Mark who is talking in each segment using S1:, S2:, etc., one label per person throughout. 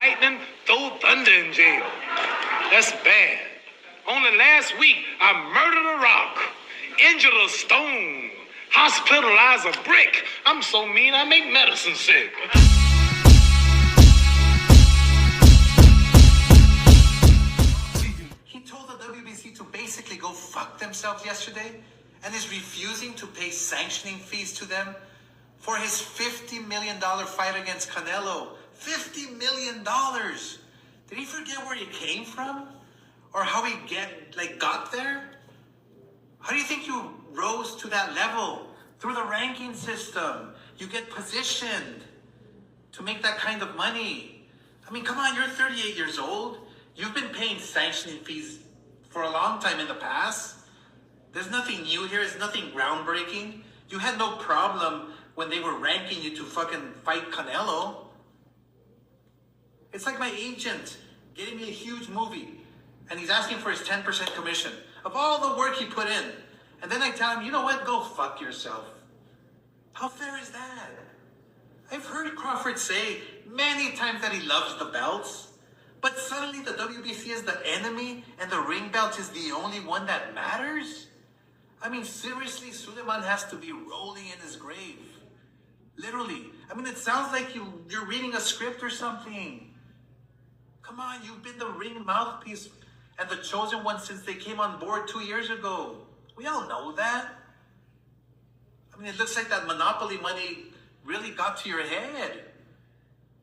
S1: lightning, throw thunder in jail. That's bad. Only last week, I murdered a rock, injured a stone, hospitalized a brick. I'm so mean, I make medicine sick.
S2: He told the WBC to basically go fuck themselves yesterday and is refusing to pay sanctioning fees to them for his $50 million fight against Canelo. $50 million. Did he forget where he came from? Or how he got there? How do you think you rose to that level? Through the ranking system. You get positioned to make that kind of money. I mean, come on, you're 38 years old. You've been paying sanctioning fees for a long time in the past. There's nothing new here. It's nothing groundbreaking. You had no problem when they were ranking you to fucking fight Canelo. It's like my agent getting me a huge movie and he's asking for his 10% commission of all the work he put in. And then I tell him, you know what? Go fuck yourself. How fair is that? I've heard Crawford say many times that he loves the belts, but suddenly the WBC is the enemy and the ring belt is the only one that matters? I mean, seriously, Suleiman has to be rolling in his grave. Literally. I mean, it sounds like you're reading a script or something. Come on, you've been the ring mouthpiece and the chosen one since they came on board 2 years ago. We all know that. I mean, it looks like that monopoly money really got to your head.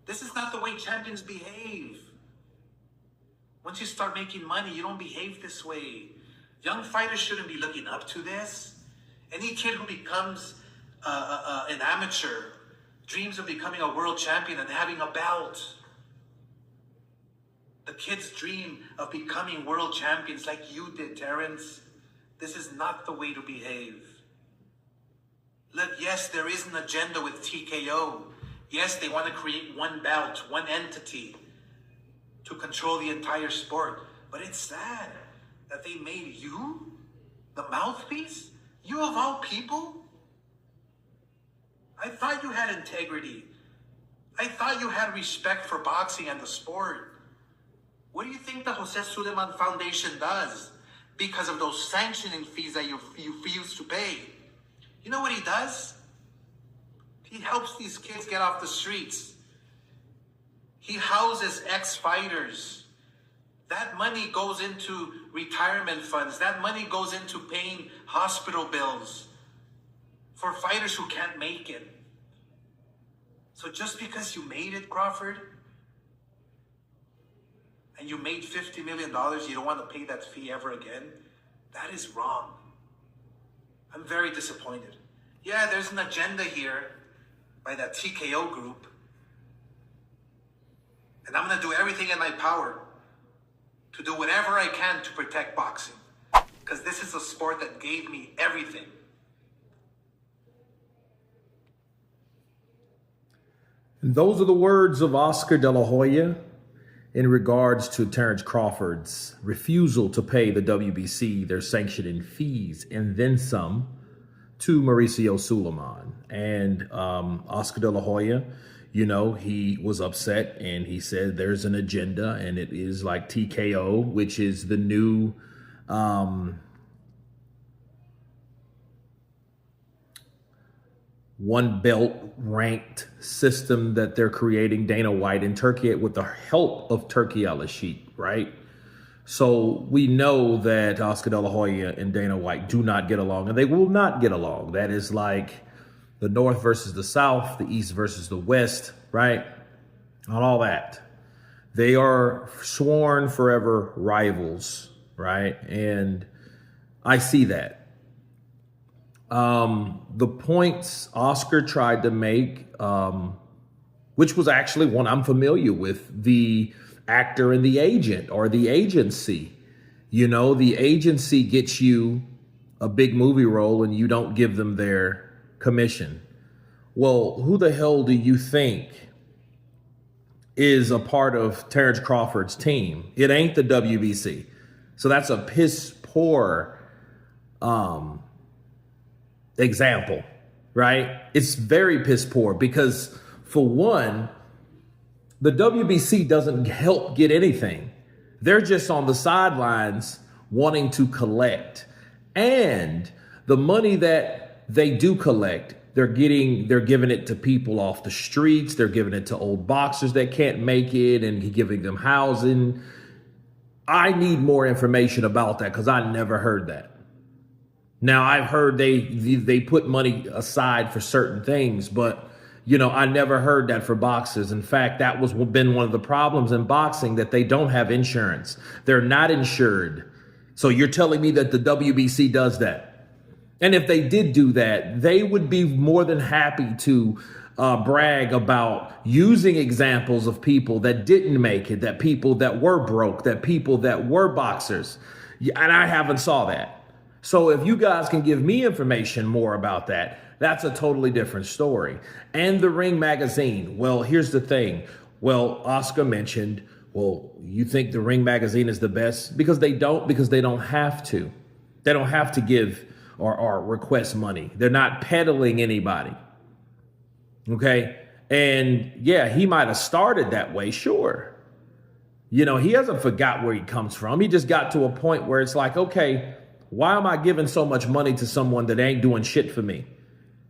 S2: This is not the way champions behave. Once you start making money, you don't behave this way. Young fighters shouldn't be looking up to this. Any kid who becomes an amateur dreams of becoming a world champion and having a belt. The kids dream of becoming world champions like you did, Terence. This is not the way to behave. Look, yes, there is an agenda with TKO. Yes, they want to create one belt, one entity to control the entire sport. But it's sad that they made you the mouthpiece? You of all people? I thought you had integrity. I thought you had respect for boxing and the sport. What do you think the Jose Suleiman Foundation does because of those sanctioning fees that you refuse to pay? You know what he does? He helps these kids get off the streets. He houses ex-fighters. That money goes into retirement funds. That money goes into paying hospital bills for fighters who can't make it. So just because you made it, Crawford, and you made $50 million, you don't want to pay that fee ever again? That is wrong. I'm very disappointed. Yeah, there's an agenda here by that TKO group. And I'm going to do everything in my power to do whatever I can to protect boxing. Because this is a sport that gave me everything.
S3: And those are the words of Oscar De La Hoya in regards to Terence Crawford's refusal to pay the WBC their sanctioning fees and then some to Mauricio Suleiman. And Oscar De La Hoya, you know, he was upset and he said there's an agenda and it is like TKO, which is the new one belt ranked system that they're creating, Dana White in Turkey, with the help of Turkey Al-Sheikh, right? So we know that Oscar De La Hoya and Dana White do not get along, and they will not get along. That is like the North versus the South, the East versus the West, right? On all that. They are sworn forever rivals, right? And I see that. The points Oscar tried to make, which was actually one I'm familiar with, the actor and the agent, or the agency. You know, the agency gets you a big movie role and you don't give them their commission. Well, who the hell do you think is a part of Terence Crawford's team? It ain't the WBC. So that's a piss poor example, right? It's very piss poor because, for one, The WBC doesn't help get anything. They're just on the sidelines wanting to collect. And the money that they do collect, they're giving it to people off the streets. They're giving it to old boxers that can't make it and giving them housing. I need more information about that because I never heard that. Now, I've heard they put money aside for certain things, but I never heard that for boxers. In fact, that was been one of the problems in boxing, that they don't have insurance. They're not insured. So you're telling me that the WBC does that? And if they did do that, they would be more than happy to brag about using examples of people that didn't make it, that people that were broke, that people that were boxers. And I haven't saw that. So if you guys can give me information more about that, that's a totally different story. And the Ring magazine. Well, here's the thing. Well, Oscar mentioned, well, you think the Ring magazine is the best? Because they don't have to. They don't have to give or request money. They're not peddling anybody. Okay. And yeah, he might have started that way. Sure. He hasn't forgot where he comes from. He just got to a point where it's like, okay, why am I giving so much money to someone that ain't doing shit for me?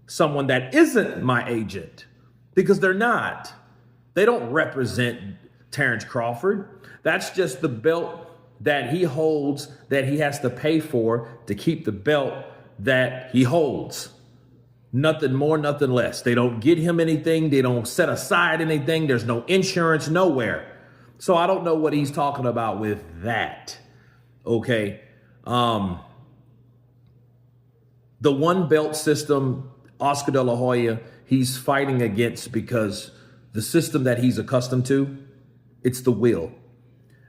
S3: Someone that isn't my agent, because they're not. They don't represent Terence Crawford. That's just the belt that he holds, that he has to pay for to keep the belt that he holds. Nothing more, nothing less. They don't get him anything. They don't set aside anything. There's no insurance nowhere. So I don't know what he's talking about with that. Okay. The one belt system, Oscar De La Hoya, he's fighting against because the system that he's accustomed to, it's the will.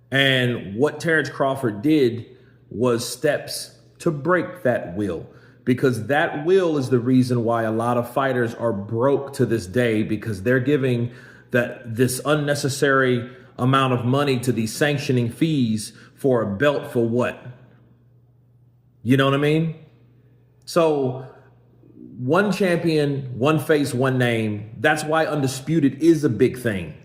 S3: And what Terence Crawford did was steps to break that will, because that will is the reason why a lot of fighters are broke to this day, because they're giving this unnecessary amount of money to these sanctioning fees for a belt for what? You know what I mean? So one champion, one face, one name. That's why undisputed is a big thing.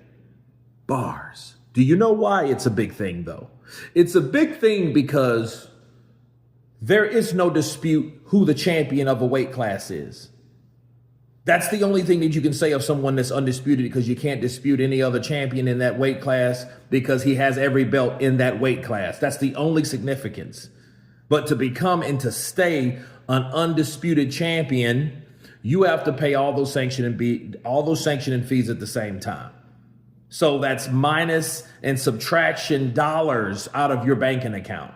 S3: Bars. Do you know why it's a big thing, though? It's a big thing because there is no dispute who the champion of a weight class is. That's the only thing that you can say of someone that's undisputed, because you can't dispute any other champion in that weight class because he has every belt in that weight class. That's the only significance. But to become and to stay an undisputed champion, you have to pay all those sanctioning fees at the same time. So that's minus and subtraction dollars out of your banking account.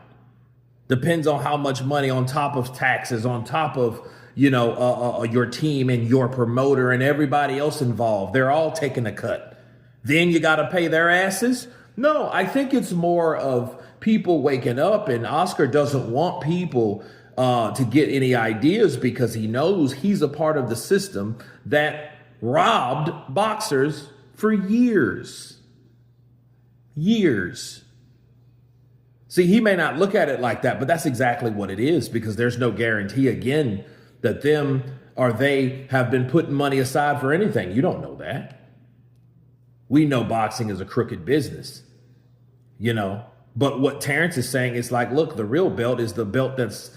S3: Depends on how much money on top of taxes, on top of, your team and your promoter and everybody else involved. They're all taking a cut. Then you got to pay their asses. No, I think it's more of people waking up, and Oscar doesn't want people to get any ideas, because he knows he's a part of the system that robbed boxers for years. Years. See, he may not look at it like that, but that's exactly what it is, because there's no guarantee, again, that them or they have been putting money aside for anything. You don't know that. We know boxing is a crooked business, But what Terence is saying is like, look, the real belt is the belt that's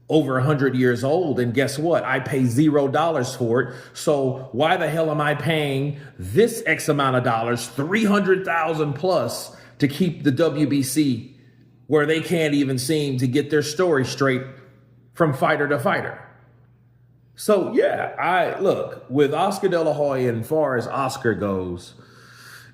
S3: over 100 years old. And guess what? I pay $0 for it. So why the hell am I paying this X amount of dollars, 300,000 plus, to keep the WBC, where they can't even seem to get their story straight from fighter to fighter? So yeah, look, with Oscar De La Hoya, and as far as Oscar goes,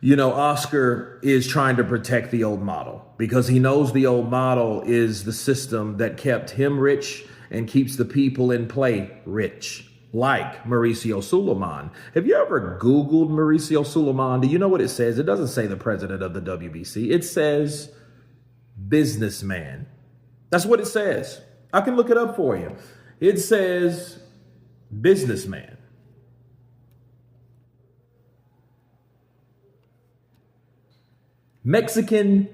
S3: Oscar is trying to protect the old model, because he knows the old model is the system that kept him rich and keeps the people in play rich, like Mauricio Suleiman. Have you ever Googled Mauricio Suleiman? Do you know what it says? It doesn't say the president of the WBC. It says businessman. That's what it says. I can look it up for you. It says businessman. Mexican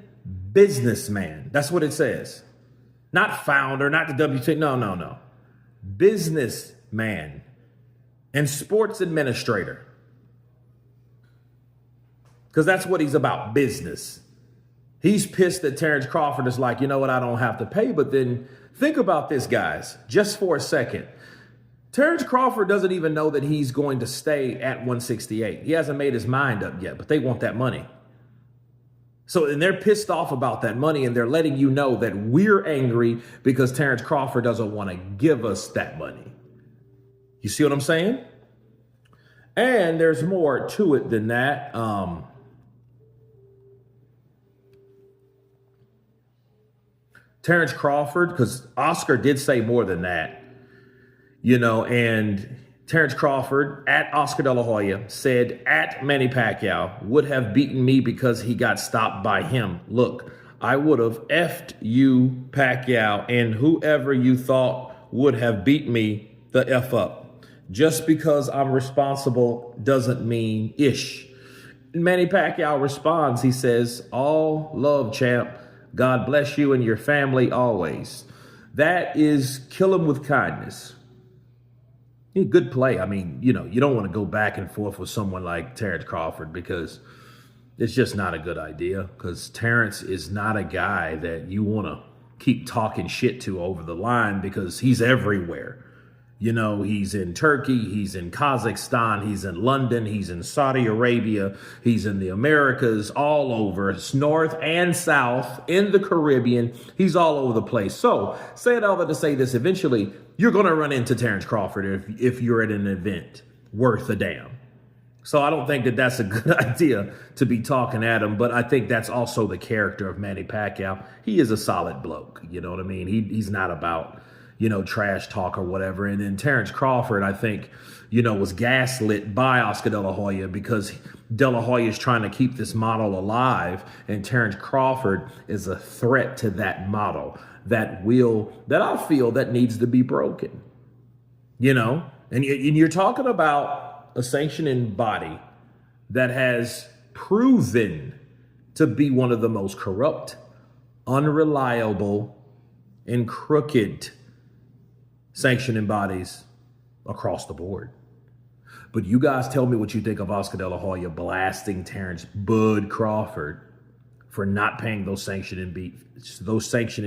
S3: businessman. That's what it says. Not founder, not the WT. No. Businessman and sports administrator. because that's what he's about, business. He's pissed that Terence Crawford is like, you know what, I don't have to pay. But then think about this, guys, just for a second. Terence Crawford doesn't even know that he's going to stay at 168. He hasn't made his mind up yet, but they want that money. So, and they're pissed off about that money, and they're letting you know that we're angry because Terence Crawford doesn't want to give us that money. You see what I'm saying? And there's more to it than that. Terence Crawford, because Oscar did say more than that. You know, and Terence Crawford at Oscar De La Hoya said at Manny Pacquiao would have beaten me because he got stopped by him. Look, I would have effed you, Pacquiao, and whoever you thought would have beat me the F up. Just because I'm responsible doesn't mean ish. Manny Pacquiao responds, he says, all love, champ. God bless you and your family always. That is kill him with kindness. Yeah, good play. I mean, you know, you don't want to go back and forth with someone like Terence Crawford because it's just not a good idea, because Terence is not a guy that you want to keep talking shit to over the line because he's everywhere. You know, he's in Turkey, he's in Kazakhstan, he's in London, he's in Saudi Arabia, he's in the Americas, all over, it's north and south, in the Caribbean, he's all over the place. So, say it all that to say this, eventually, you're going to run into Terence Crawford if you're at an event worth a damn. So I don't think that that's a good idea to be talking at him, but I think that's also the character of Manny Pacquiao. He is a solid bloke, you know what I mean? He's not about, you know, trash talk or whatever. And then Terence Crawford, I think, you know, was gaslit by Oscar De La Hoya because De La Hoya is trying to keep this model alive, and Terence Crawford is a threat to that model that I feel that needs to be broken, you know? And you're talking about a sanctioning body that has proven to be one of the most corrupt, unreliable, and crooked sanctioning bodies across the board. But you guys tell me what you think of Oscar De La Hoya blasting Terence Bud Crawford for not paying those sanctioning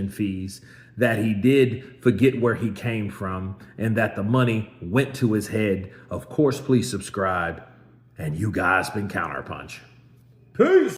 S3: fees, that he did forget where he came from, and that the money went to his head. Of course, please subscribe. And you guys been Counterpunch. Peace.